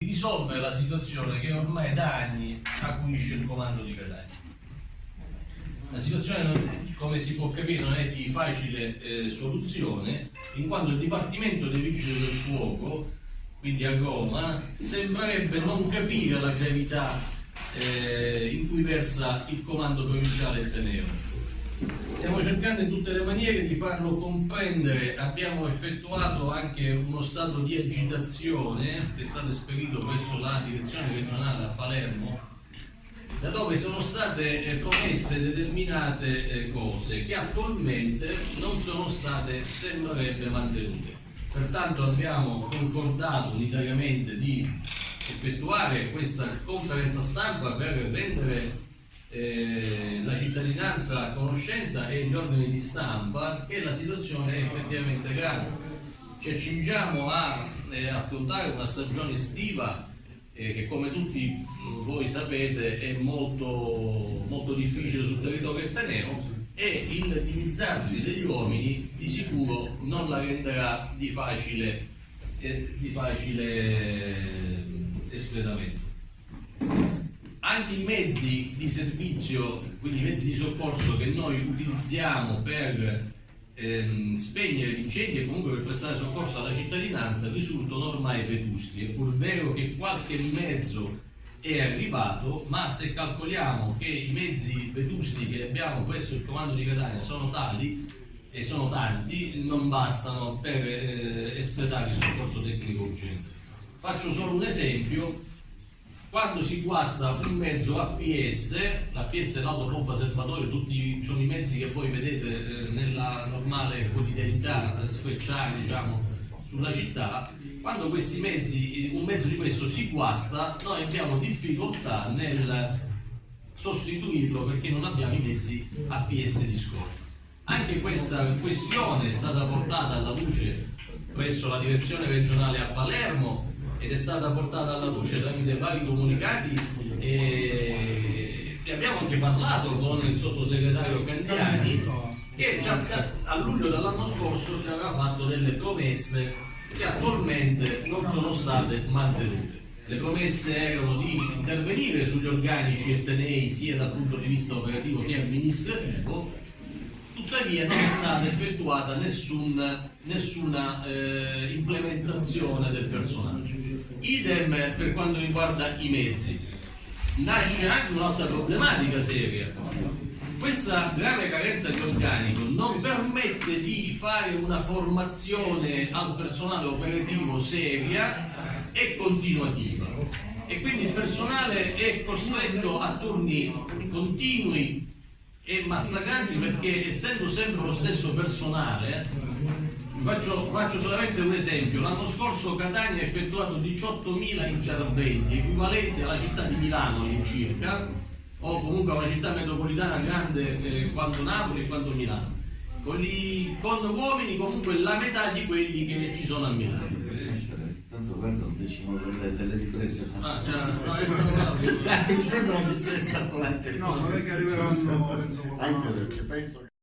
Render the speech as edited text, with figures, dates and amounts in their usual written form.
risolvere la situazione che ormai da anni acuisce il comando di Catania. La situazione, come si può capire, non è di facile soluzione, in quanto il Dipartimento dei Vigili del Fuoco, quindi a Roma, sembrerebbe non capire la gravità in cui versa il comando provinciale del Tenero. Stiamo cercando in tutte le maniere di farlo comprendere. Abbiamo effettuato anche uno stato di agitazione che è stato esperito presso la direzione regionale a Palermo, da dove sono state promesse determinate cose che attualmente non sono state, sembrerebbe, mantenute. Pertanto abbiamo concordato unitariamente di effettuare questa conferenza stampa per rendere la cittadinanza a conoscenza e gli organi di stampa che la situazione è effettivamente grave. Ci accingiamo a affrontare una stagione estiva che, come tutti voi sapete, è molto difficile sul territorio del Tenero, e il dimezzarsi degli uomini di sicuro non la renderà di facile espletamento. Anche i mezzi di servizio, quindi i mezzi di soccorso che noi utilizziamo per spegnere gli incendi e comunque per prestare soccorso alla cittadinanza, risultano ormai vetusti. È pur vero che qualche mezzo è arrivato, ma se calcoliamo che i mezzi vetusti che abbiamo presso il comando di Catania sono tali e sono tanti, non bastano per espletare il soccorso tecnico urgente. Faccio solo un esempio. Quando si guasta un mezzo APS, l'APS è l'autopompa serbatoio, tutti sono i mezzi che voi vedete nella normale quotidianità speciali, diciamo, sulla città. Quando questi mezzi, un mezzo di questo si guasta, noi abbiamo difficoltà nel sostituirlo perché non abbiamo i mezzi APS di scorta. Anche questa questione è stata portata alla luce presso la direzione regionale a Palermo ed è stata portata alla luce tramite vari comunicati, e abbiamo anche parlato con il sottosegretario Candiani, che già a luglio dell'anno scorso ci aveva fatto delle promesse che attualmente non sono state mantenute. Le promesse erano di intervenire sugli organici etnei sia dal punto di vista operativo che amministrativo, tuttavia non è stata effettuata nessuna implementazione del personaggio. Idem per quanto riguarda i mezzi. Nasce anche un'altra problematica seria. Questa grave carenza di organico non permette di fare una formazione al personale operativo seria e continuativa, e quindi il personale è costretto a turni continui e massacranti, perché essendo sempre lo stesso personale, faccio solamente un esempio. L'anno scorso Catania ha effettuato 18.000 interventi, equivalenti alla città di Milano all'incirca, o comunque a una città metropolitana grande quanto Napoli e quanto Milano, con uomini comunque la metà di quelli che ci sono a Milano. Tanto guarda un decimo delle riprese. Ah, già, no, sembra che sia stato no, non è che arriveranno anche perché penso che